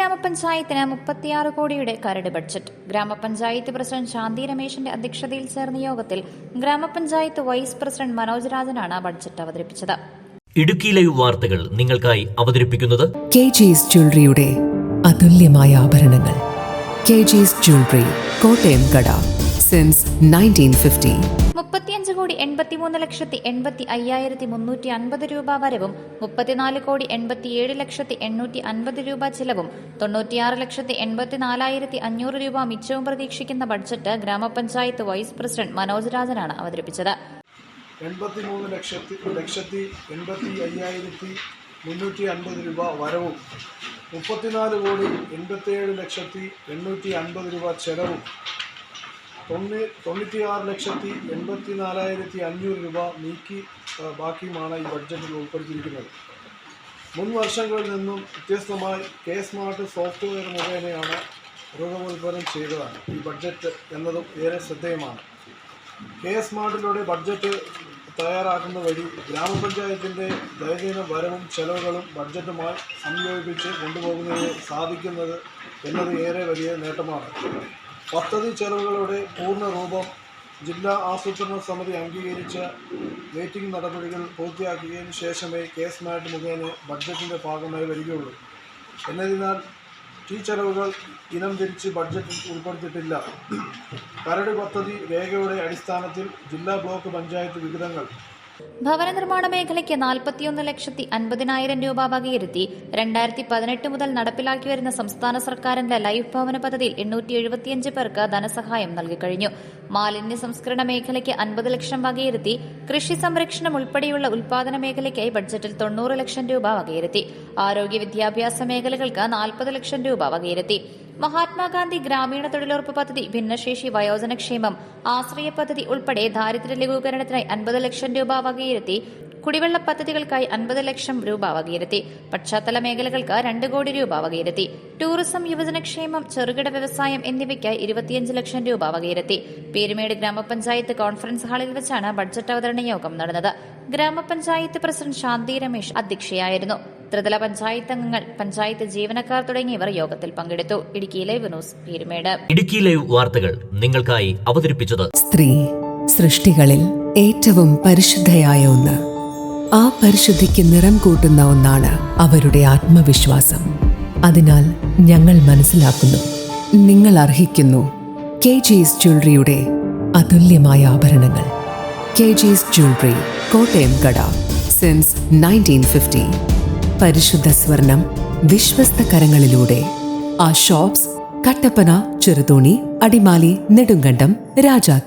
ഗ്രാമപഞ്ചായത്തിന് 36 കോടിയുടെ കരട് ബഡ്ജറ്റ്. ഗ്രാമപഞ്ചായത്ത് പ്രസിഡന്റ് ശാന്തി രമേശിന്റെ അധ്യക്ഷതയിൽ ചേർന്ന യോഗത്തിൽ ഗ്രാമപഞ്ചായത്ത് വൈസ് പ്രസിഡന്റ് മനോജ് രാജനാണ് ബഡ്ജറ്റ് അവതരിപ്പിച്ചത്. ഇടുക്കി ലൈവ് വാർത്തകൾ നിങ്ങൾക്കായി അവതരിപ്പിക്കുന്നത് KG's ജ്വല്ലറിയുടെ അതുല്യമായ ആഭരണങ്ങൾ. KG's ജ്വല്ലറി, കോട്ടയം കട, സിൻസ് 1950. 35,83,85,350 രൂപ വരവും 34,87,850 രൂപ ചെലവും 96,84,500 രൂപ മിച്ചവും പ്രതീക്ഷിക്കുന്ന ബഡ്ജറ്റ് ഗ്രാമപഞ്ചായത്ത് വൈസ് പ്രസിഡന്റ് മനോജ് രാജനാണ് അവതരിപ്പിച്ചത്. 83,85,350 രൂപ വരവും 34,87,850 രൂപ ചെലവും 96,84,500 രൂപ ബാക്കിയുമാണ് ഈ ബഡ്ജറ്റിൽ ഉൾപ്പെടുത്തിയിരിക്കുന്നത്. മുൻ വർഷങ്ങളിൽ നിന്നും വ്യത്യസ്തമായി സ്മാർട്ട് സോഫ്റ്റ്വെയർ മുഖേനയാണ് രൂപകൽപ്പന ചെയ്തതാണ് ഈ ബഡ്ജറ്റ് എന്നതും ഏറെ ശ്രദ്ധേയമാണ്. സ്മാർട്ടിലൂടെ ബഡ്ജറ്റ് തയ്യാറാക്കുന്ന വഴി ഗ്രാമപഞ്ചായത്തിൻ്റെ ദൈനംദിന വരവും ചെലവുകളും ബഡ്ജറ്റുമായി സംയോജിപ്പിച്ച് കൊണ്ടുപോകുന്നതിന് സാധിക്കുന്നത് എന്നത് ഏറെ വലിയ നേട്ടമാണ്. പദ്ധതി ചെലവുകളുടെ പൂർണ്ണ രൂപം ജില്ലാ ആസൂത്രണ സമിതി അംഗീകരിച്ച വെയിറ്റിംഗ് നടപടികൾ പൂർത്തിയാക്കിയതിന് ശേഷമേ സ്മാർട്ട് മുഖേന ബഡ്ജറ്റിൻ്റെ ഭാഗമായി വരികയുള്ളൂ. എന്നതിനാൽ ഈ ചെലവുകൾ ഇനം തിരിച്ച് ബഡ്ജറ്റിൽ ഉൾപ്പെടുത്തിയിട്ടില്ല. കരട് പദ്ധതി രേഖയുടെ അടിസ്ഥാനത്തിൽ ജില്ലാ ബ്ലോക്ക് പഞ്ചായത്ത് വിഹിതങ്ങൾ ഭവന നിർമ്മാണ മേഖലയ്ക്ക് 41,50,000 രൂപ വകയിരുത്തി 2018 മുതൽ നടപ്പിലാക്കി വരുന്ന സംസ്ഥാന സർക്കാരിന്റെ ലൈഫ് ഭവന പദ്ധതിയിൽ 875 പേർക്ക് ധനസഹായം നൽകിക്കഴിഞ്ഞു. മാലിന്യ സംസ്കരണ മേഖലയ്ക്ക് 50 ലക്ഷം വകയിരുത്തി. കൃഷി സംരക്ഷണം ഉൾപ്പെടെയുള്ള ഉൽപാദന മേഖലയ്ക്കായി ബഡ്ജറ്റിൽ 90 ലക്ഷം രൂപ വകയിരുത്തി. ആരോഗ്യ വിദ്യാഭ്യാസ മേഖലകൾക്ക് 40 ലക്ഷം രൂപ വകയിരുത്തി. മഹാത്മാഗാന്ധി ഗ്രാമീണ തൊഴിലുറപ്പ് പദ്ധതി, ഭിന്നശേഷി വയോജനക്ഷേമം, ആശ്രയ പദ്ധതി ഉൾപ്പെടെ ദാരിദ്ര്യ ലഘൂകരണത്തിനായി 50 ലക്ഷം രൂപ വകയിരുത്തി. കുടിവെള്ള പദ്ധതികൾക്കായി 50 ലക്ഷം രൂപ വകയിരുത്തി. പശ്ചാത്തല മേഖലകൾക്ക് 2 കോടി രൂപ വകയിരുത്തി. ടൂറിസം, യുവജനക്ഷേമം, ചെറുകിട വ്യവസായം എന്നിവയ്ക്കായി 25 ലക്ഷം രൂപ വകയിരുത്തി. പീരുമേട് ഗ്രാമപഞ്ചായത്ത് കോൺഫറൻസ് ഹാളിൽ വെച്ചാണ് ബഡ്ജറ്റ് അവതരണ യോഗം നടന്നത്. ഗ്രാമപഞ്ചായത്ത് പ്രസിഡന്റ് ശാന്തി രമേശ് അധ്യക്ഷയായിരുന്നു. ത്രിതല പഞ്ചായത്ത് അംഗങ്ങൾ, പഞ്ചായത്ത് ജീവനക്കാർ തുടങ്ങിയവർ യോഗത്തിൽ പങ്കെടുത്തു. Idukki live news, Peermade. Idukki live വാർത്തകൾ നിങ്ങൾക്കായി അവതരിപ്പിച്ചത് സ്ത്രീ സൃഷ്ടികളിൽ ഏറ്റവും പരിശുദ്ധയായ ഒന്ന്. ആ പരിശുദ്ധിക്ക് നിറം കൂട്ടുന്ന ഒന്നാണ് അവരുടെ ആത്മവിശ്വാസം. അതിനാൽ ഞങ്ങൾ മനസ്സിലാക്കുന്നു, നിങ്ങൾ അർഹിക്കുന്നു KG's ജ്വല്ലറിയുടെ അതുല്യമായ ആഭരണങ്ങൾ. KG's ജ്വല്ലറി, കോട്ടയം കട, സിൻസ് 1950. പരിശുദ്ധ സ്വർണം വിശ്വസ്ത കരങ്ങളിലൂടെ. ആ ഷോപ്സ് കട്ടപ്പന, ചെറുതോണി, അടിമാലി, നെടുങ്കണ്ടം, രാജാക്കാട്.